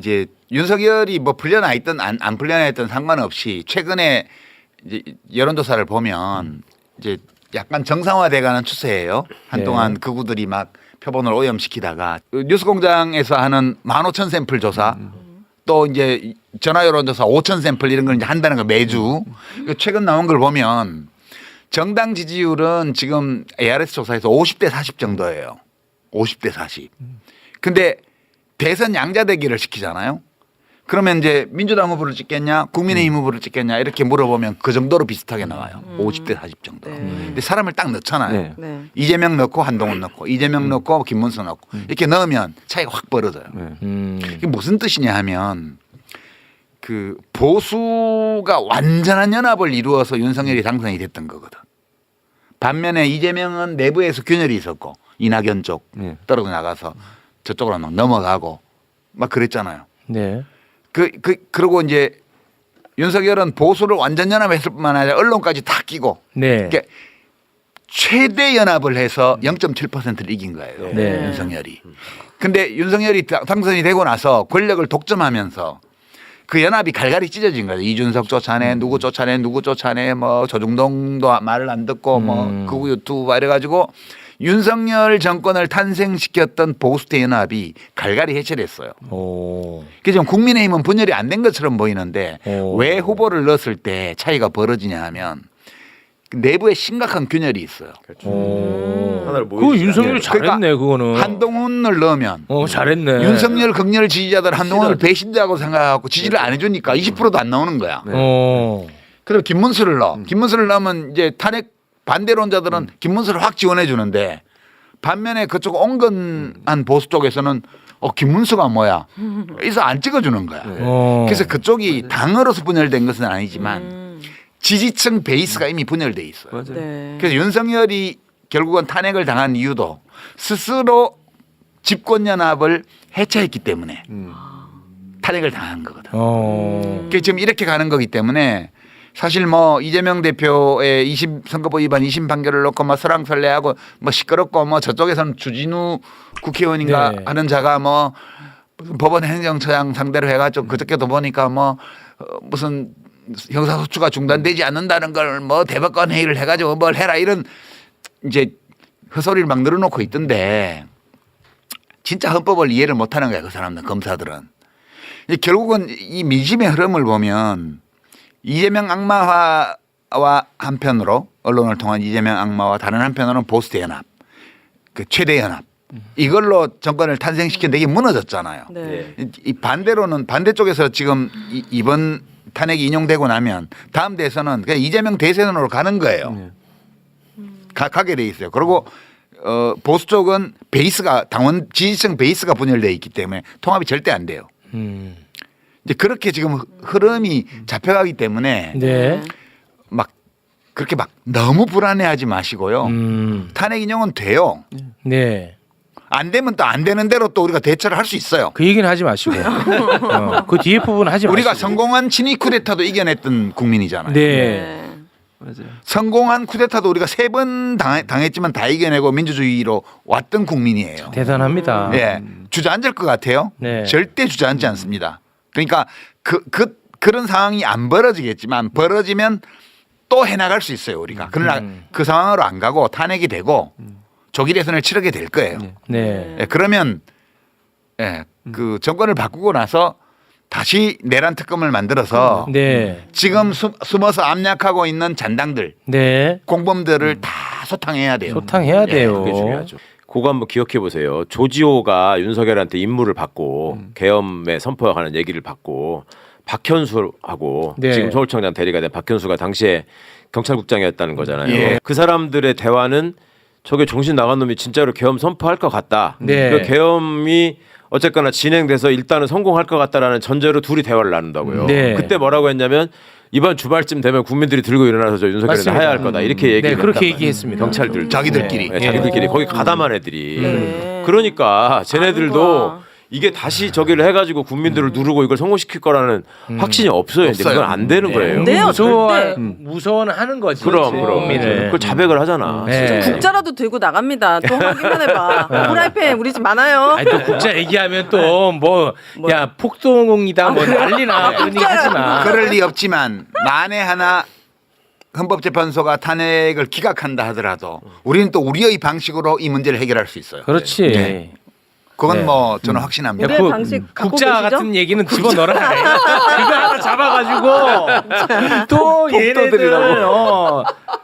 이제 윤석열이 뭐 풀려나 있든 안 풀려나 있든 상관없이 최근에 이제 여론조사를 보면 이제 약간 정상화돼가는 추세예요. 한동안 극우들이 막 표본을 오염시키다가 뉴스공장에서 하는 15,000샘플 조사 또 이제 전화 여론조사 5,000샘플 이런 걸 이제 한다는 거 매주 최근 나온 걸 보면 정당 지지율은 지금 ARS 조사에서 50대 40 정도예요. 50대 40. 근데 대선 양자대결을 시키잖아요. 그러면 이제 민주당 후보를 찍겠냐 국민의힘 후보를 찍겠냐 이렇게 물어보면 그 정도로 비슷하게 나와요. 50대 40 정도. 근데 사람을 딱 넣잖아요. 네. 이재명 넣고 한동훈 넣고 이재명 넣고 김문수 넣고 이렇게 넣으면 차이가 확 벌어져요. 이게 무슨 뜻이냐 하면 그 보수가 완전한 연합을 이루어서 윤석열이 당선이 됐던 거거든. 반면에 이재명은 내부에서 균열이 있었고 이낙연 쪽 떨어져 나가서 저쪽으로 막 넘어가고 막 그랬잖아요. 네. 그러고 이제 윤석열은 보수를 완전 연합했을 뿐만 아니라 언론까지 다 끼고 네. 그러니까 최대 연합을 해서 0.7%를 이긴 거예요. 네. 윤석열이. 근데 윤석열이 당선이 되고 나서 권력을 독점하면서 그 연합이 갈갈이 찢어진 거예요. 이준석 쫓아내, 누구 쫓아내, 누구 쫓아내, 뭐 조중동도 말을 안 듣고 뭐 극우 유튜브 이래가지고 윤석열 정권을 탄생시켰던 보수대 연합이 갈갈이 해체됐어요. 오. 그래서 지금 국민의힘은 분열이 안 된 것처럼 보이는데 오. 왜 후보를 넣었을 때 차이가 벌어지냐 하면 내부에 심각한 균열이 있어요. 오. 하나를 그 모이지 윤석열이 않아요. 잘했네 그러니까 그거는. 한동훈을 넣으면 잘했네. 윤석열 극렬 지지자들 한동훈을 배신자고 생각하고 지지를 안 해주니까 20%도 안 나오는 거야. 그리고 김문수를 넣어. 김문수를 넣으면 이제 탄핵 반대론자들은 김문수를 확 지원해 주는데 반면에 그쪽 온건한 보수 쪽에서는 김문수가 뭐야? 그래서 안 찍어주는 거야. 그래서 그쪽이 당으로서 분열된 것은 아니지만 지지층 베이스가 이미 분열돼 있어요. 맞아요. 네. 그래서 윤석열이 결국은 탄핵을 당한 이유도 스스로 집권연합을 해체했기 때문에 탄핵을 당한 거거든. 그래서 지금 이렇게 가는 거기 때문에 사실 뭐 이재명 대표의 선거법 위반 2심 판결을 놓고 뭐 설왕설래하고 뭐 시끄럽고 뭐 저쪽에서는 주진우 국회의원인가 네. 하는 자가 뭐 무슨 법원 행정처장 상대로 해가지고 그저께도 보니까 뭐 무슨 형사소추가 중단되지 않는다는 걸 뭐 대법관 회의를 해가지고 뭘 해라 이런 이제 헛소리를 막 늘어놓고 있던데 진짜 헌법을 이해를 못하는 거야 그 사람들 검사들은. 결국은 이 민심의 흐름을 보면 이재명 악마화와 한편으로 언론을 통한 이재명 악마와 다른 한편으로는 보수대 연합, 그 최대 연합 이걸로 정권을 탄생시켰는데 이게 무너졌잖아요. 네. 이 반대로는 반대쪽에서 지금 이번 탄핵이 인용되고 나면 다음 대선은 그냥 이재명 대선으로 가는 거예요. 가게 돼 있어요. 그리고 보수 쪽은 베이스가 당원 지지층 베이스가 분열되어 있기 때문에 통합이 절대 안 돼요. 이제 그렇게 지금 흐름이 잡혀가기 때문에 네. 막 그렇게 막 너무 불안해하지 마시고요. 탄핵 인용은 돼요. 네. 안 되면 또 안 되는 대로 또 우리가 대처를 할 수 있어요. 그 얘기는 하지 마시고. 그 뒤에 부분 하지 마시고. 우리가 성공한 친위 쿠데타도 이겨냈던 국민이잖아요. 네. 맞아요. 성공한 쿠데타도 우리가 3번 당했지만 다 이겨내고 민주주의로 왔던 국민이에요. 대단합니다. 예, 주저앉을 것 같아요. 네. 절대 주저앉지 않습니다. 그러니까 그런 상황이 안 벌어지겠지만 벌어지면 또 해나갈 수 있어요 우리가. 그러나 그 상황으로 안 가고 탄핵이 되고 조기 대선을 치르게 될 거예요. 네. 예, 그러면 그 정권을 바꾸고 나서 다시 내란 특검을 만들어서 네. 지금 숨어서 압력하고 있는 잔당들, 네. 공범들을 다 소탕해야 돼요. 소탕해야 돼요. 그게 중요하죠. 그거 한번 기억해 보세요. 조지호가 윤석열한테 임무를 받고 계엄에 선포하는 얘기를 받고 박현수하고 네. 지금 서울청장 대리가 된 박현수가 당시에 경찰국장이었다는 거잖아요. 예. 그 사람들의 대화는 저게 정신 나간 놈이 진짜로 계엄 선포할 것 같다. 네. 그 계엄이 어쨌거나 진행돼서 일단은 성공할 것 같다라는 전제로 둘이 대화를 나눈다고요. 네. 그때 뭐라고 했냐면 이번 주말쯤 되면 국민들이 들고 일어나서 저 윤석열을 맞습니다. 하야 할 거다 이렇게 네, 얘기를 그렇게 했단 말이에요. 얘기했습니다. 경찰들 자기들끼리. 네, 자기들끼리 거기 가담한 애들이 네. 그러니까 쟤네들도 아이고야. 이게 다시 저기를 해가지고 국민들을 누르고 이걸 성공시킬 거라는 확신이 없어요. 근데 없어요. 그건 안 되는 거예요. 네. 무서워는 하는 거지. 그럼 국민을. 그걸 자백을 하잖아. 네. 국자라도 들고 나갑니다. 또 확인만 해봐. 프라이팬 우리 집 많아요. 아니 또 국자 얘기하면 또 뭐 야 폭동이다 뭐 난리나 그런 얘기 하지 마. 그럴 리 없지만 만에 하나 헌법재판소가 탄핵을 기각한다 하더라도 우리는 또 우리의 방식으로 이 문제를 해결할 수 있어요. 그렇지. 네. 그건 네. 뭐 저는 확신합니다. 우리의 그 방식 갖고 국자 계시죠? 같은 얘기는 집어넣어라. 그거 하나 잡아가지고 또 얘네들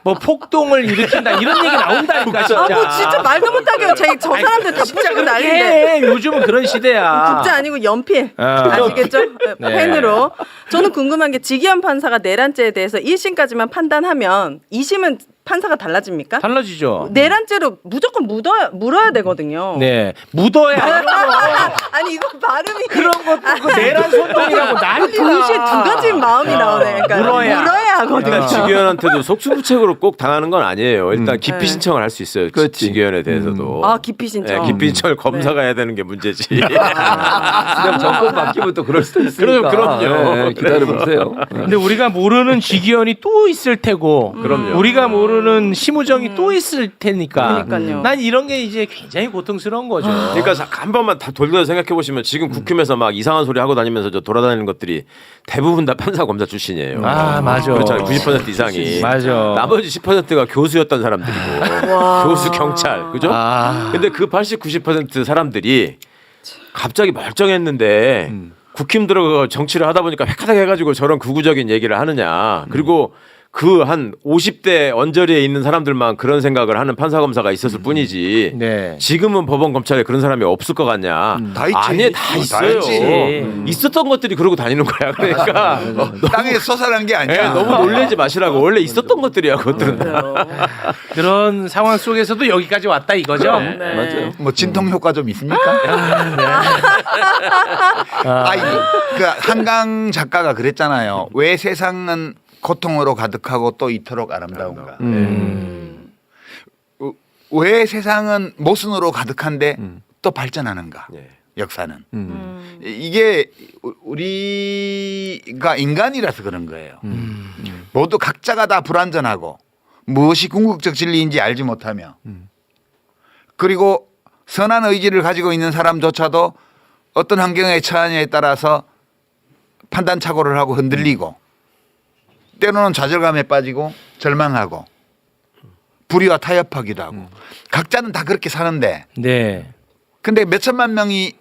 뭐 폭동을 일으킨다 이런 얘기 나온다니까 진짜. 아, 뭐 진짜 말도 못하게 저 사람들 다 진짜 부시고 그렇게 난리인데. 해. 요즘은 그런 시대야. 국자 아니고 연필 아. 아시겠죠? 네. 펜으로. 저는 궁금한 게 지기현 판사가 내란죄에 대해서 1심까지만 판단하면 2심은 판사가 달라집니까? 달라지죠. 내란죄로 무조건 물어야 되거든요. 네, 묻어야 아니 이거 발음이 그런 것도 그 내란 소동이라고 난리나. 동시에 두 가지 마음이 나오네. 그러니까 물어야. 하거든요. 일단 지기현한테도 속수무책으로 꼭 당하는 건 아니에요. 일단 기피 네. 신청을 할 수 있어요. 그렇지. 지기현에 대해서도. 아 기피 신청. 네, 기피 신청을 검사가 해야 되는 게 문제지. 그냥 정권 바뀌면 또 그럴 수도 있으니까. 그럼요. 네, 기다려보세요. 근데 우리가 모르는 지기현이 또 있을 테고, 그럼요. 우리가 모르는 심우정이 또 있을 테니까. 그러니까요. 난 이런 게 이제 굉장히 고통스러운 거죠. 그러니까 한 번만 다 돌려서 생각해 보시면 지금 국힘에서 막 이상한 소리 하고 다니면서 저 돌아다니는 것들이 대부분 다 판사 검사 출신이에요. 아, 맞아. 그렇잖아요. 90% 이상이. 맞아. 나머지 10%가 교수였던 사람들이고 교수 경찰 그죠? 아. 근데 그 80, 90% 사람들이 갑자기 멀쩡했는데 국힘 들어가 정치를 하다 보니까 획하닥 해가지고 저런 극우적인 얘기를 하느냐. 그리고 그 한 50대 언저리에 있는 사람들만 그런 생각을 하는 판사 검사가 있었을 뿐이지. 네. 지금은 법원 검찰에 그런 사람이 없을 것 같냐? 다 있지. 아니 다 다 있어요. 있지. 있었던 것들이 그러고 다니는 거야. 그러니까 땅에 솟아난 게 예, 아니야. 너무 놀라지 마시라고. 원래 있었던 것들이야. 그것들은. 그런 상황 속에서도 여기까지 왔다 이거죠. 네. 맞아요. 뭐 진통 효과 좀 있습니까? 그 한강 작가가 그랬잖아요. 왜 세상은 고통으로 가득하고 또 이토록 아름다운가? 왜 세상은 모순으로 가득한데 또 발전하는가? 예. 역사는 이게 우리가 인간이라서 그런 거예요. 모두 각자가 다 불완전하고 무엇이 궁극적 진리인지 알지 못하며 그리고 선한 의지를 가지고 있는 사람조차도 어떤 환경에 처하냐에 따라서 판단착오를 하고 흔들리고 때로는 좌절감에 빠지고 절망하고 불의와 타협하기도 하고 각자는 다 그렇게 사는데 네. 근데 몇천만 명이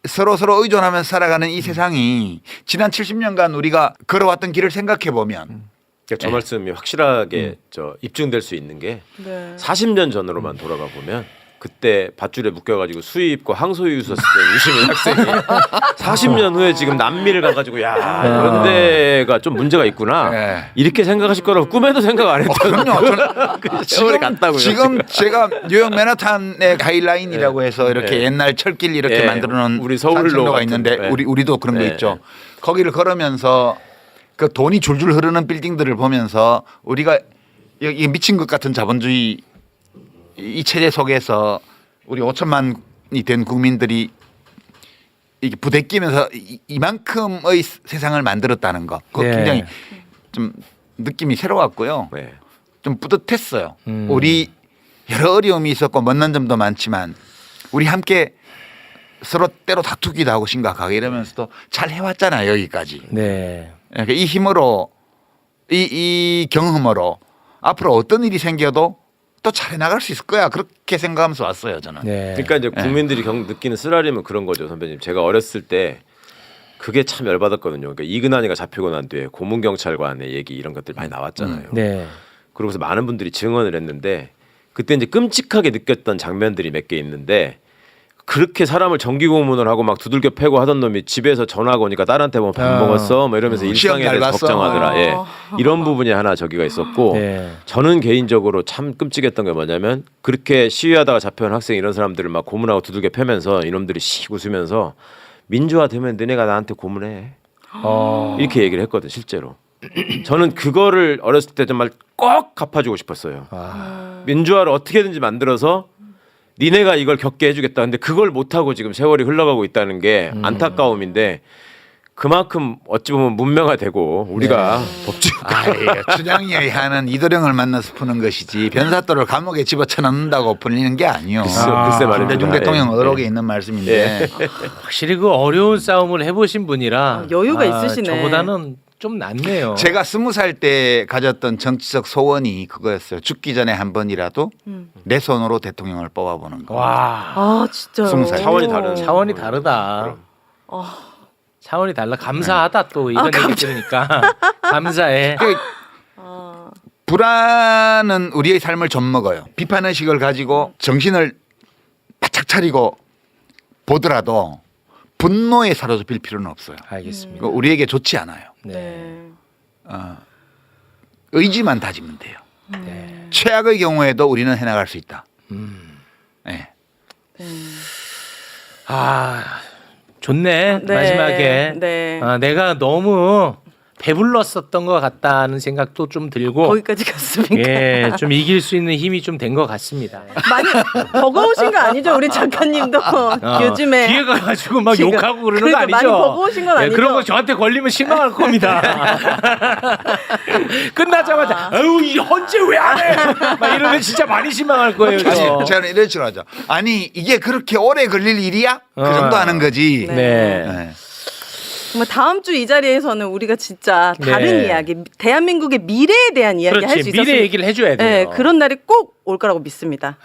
서로 의존하면서 살아가는 이 세상이 지난 70년간 우리가 걸어왔던 길을 생각해 보면 그러니까 저 말씀이 확실하게 저 입증될 수 있는 게 네. 40년 전으로만 돌아가 보면 그때 밧줄에 묶여가지고 수입과 항소유 썼을 때 유시민 학생이 40년 후에 지금 남미를 가가지고 야 이런 데가 좀 문제가 있구나 네. 이렇게 생각하실 거라고 꿈에도 생각 안 했던 그럼요. 저는 세월이 갔다고요. 지금 제가 뉴욕 맨하탄의 가이라인이라고 해서 이렇게 네. 옛날 철길 이렇게 네. 만들어놓은 우리 서울로 산책로가 같은, 있는데 네. 우리도 그런 거 네. 있죠. 거기를 걸으면서 그 돈이 줄줄 흐르는 빌딩들을 보면서 우리가 이 미친 것 같은 자본주의 이 체제 속에서 우리 5천만이 된 국민들이 이게 부대끼면서 이만큼의 세상을 만들었다는 거. 그거 네. 굉장히 좀 느낌이 새로웠고요. 네. 좀 뿌듯했어요. 우리 여러 어려움이 있었고 못난 점도 많지만 우리 함께 서로 때로 다투기도 하고 심각하게 이러면서도 잘 해왔잖아요 여기까지. 네. 그러니까 이 힘으로 이 경험으로 앞으로 어떤 일이 생겨도 또 잘 해나갈 수 있을 거야 그렇게 생각하면서 왔어요 저는. 네. 그러니까 이제 국민들이 느끼는 쓰라림은 그런 거죠 선배님. 제가 어렸을 때 그게 참 열받았거든요. 그러니까 이근한이가 잡히고 난 뒤에 고문경찰관의 얘기 이런 것들 많이 나왔잖아요. 네. 그러고서 많은 분들이 증언을 했는데 그때 이제 끔찍하게 느꼈던 장면들이 몇 개 있는데 그렇게 사람을 정기고문을 하고 막 두들겨 패고 하던 놈이 집에서 전화가 오니까 딸한테 뭐 밥 먹었어? 뭐 이러면서 시험 일상에 잘 대해서 봤어? 걱정하더라. 예. 이런 부분이 하나 저기가 있었고 네. 저는 개인적으로 참 끔찍했던 게 뭐냐면 그렇게 시위하다가 잡혀온 학생 이런 사람들을 막 고문하고 두들겨 패면서 이놈들이 씩 웃으면서 민주화되면 너네가 나한테 고문해. 이렇게 얘기를 했거든 실제로. 저는 그거를 어렸을 때 정말 꼭 갚아주고 싶었어요. 민주화를 어떻게든지 만들어서 니네가 이걸 겪게 해주겠다. 근데 그걸 못하고 지금 세월이 흘러가고 있다는 게 안타까움인데 그만큼 어찌 보면 문명화되고 우리가 법치 춘향이 하는 이도령을 만나서 푸는 것이지 변사또를 감옥에 집어쳐넣는다고 풀리는 게 아니요. 글쎄 말입니다. 김대중 대통령 예. 의록에 있는 말씀인데 확실히 그 어려운 싸움을 해보신 분이라 여유가 있으시네. 저보다는 좀 낫네요. 제가 20살 때 가졌던 정치적 소원이 그거였어요. 죽기 전에 한 번이라도 내 손으로 대통령을 뽑아보는 거. 와 아 진짜. 20살. 차원이 다른. 차원이 다르다. 차원이 달라. 감사하다 또 이런 얘기 들으니까 감사해. 불안은 우리의 삶을 좀먹어요. 비판의식을 가지고 정신을 바짝 차리고 보더라도 분노에 사로잡힐 필요는 없어요. 알겠습니다. 이거 우리에게 좋지 않아요. 네. 의지만 다지면 돼요. 네. 최악의 경우에도 우리는 해나갈 수 있다. 네. 아 좋네. 네. 마지막에 네. 내가 너무 배불렀었던 것 같다는 생각도 좀 들고 거기까지 갔습니까? 예, 좀 이길 수 있는 힘이 좀 된 것 같습니다. 많이 버거우신 거 아니죠? 우리 작가님도 요즘에 뒤에 가가지고 막 지금. 욕하고 그러는 거 그러니까 아니죠? 많이 버거우신 건 예, 아니죠? 그런 거 저한테 걸리면 실망할 겁니다. 끝나자마자 아유 이 헌재 왜 안 해? 막 이러면 진짜 많이 실망할 거예요. 저. 아니, 저는 이런 식으로 하죠. 아니 이게 그렇게 오래 걸릴 일이야? 그 정도 하는 거지. 네. 네. 정말 다음 주 이 자리에서는 우리가 진짜 다른 네. 이야기, 대한민국의 미래에 대한 이야기 할 수 그렇지 있었으면 미래 얘기를 해줘야 돼요. 네, 그런 날이 꼭 올 거라고 믿습니다.